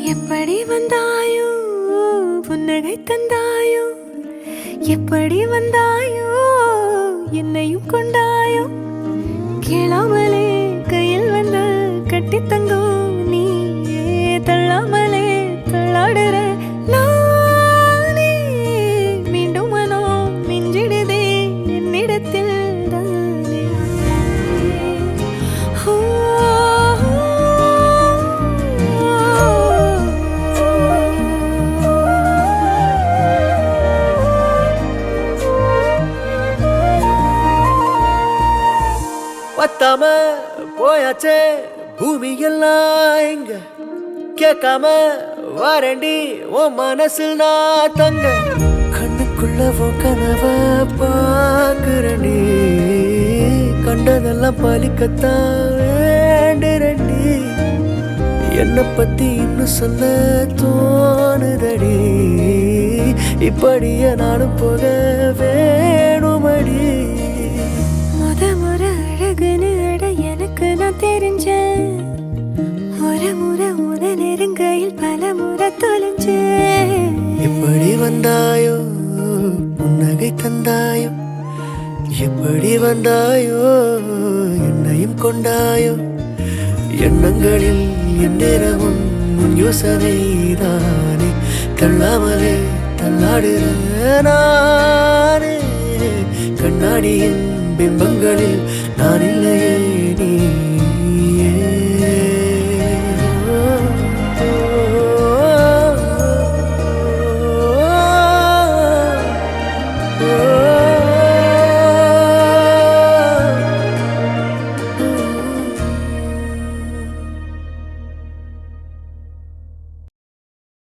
எப்படி வந்தாயோ புன்னகை தந்தாயோ எப்படி வந்தாயோ என்னையும் கொண்டாயோ கேளாமலே கையில் வந்த கட்டி தங்கும் நீ தள்ளாமலே தள்ளாடுற நானே மீண்டும் மனோ மிஞ்சிடுதே என்னிடத்தில் தானே பத்தாம போயாச்சே பூமி எல்லாம் இங்க கேட்காம வாரண்டி உன் மனசில் நான் தங்க கண்ணுக்குள்ள உன் கனவ பாக்குறண்டி கண்டதெல்லாம் பலிக்கத்தான் வேண்டுறண்டி என்னை பத்தி இன்னும் சொல்ல தோணுதடி இப்படியே நானும் போக வேணுமடி முறை அழகுன்னு அட எனக்கு நான் தெரிஞ்சேன் ஒரு முறை உன நெருங்கையில் பல முறை தொலைஞ்சேன் எப்படி வந்தாயோ புன்னகை தந்தாயோ எப்படி வந்தாயோ என்னையும் கொண்டாயோ எண்ணங்களில் எந்நேரமும் உன் யோசனை தானே தள்ளாமலே தள்ளாடுற நானே கண்ணாடியின் பிம்பங்களில் நான் இல்லையே நீ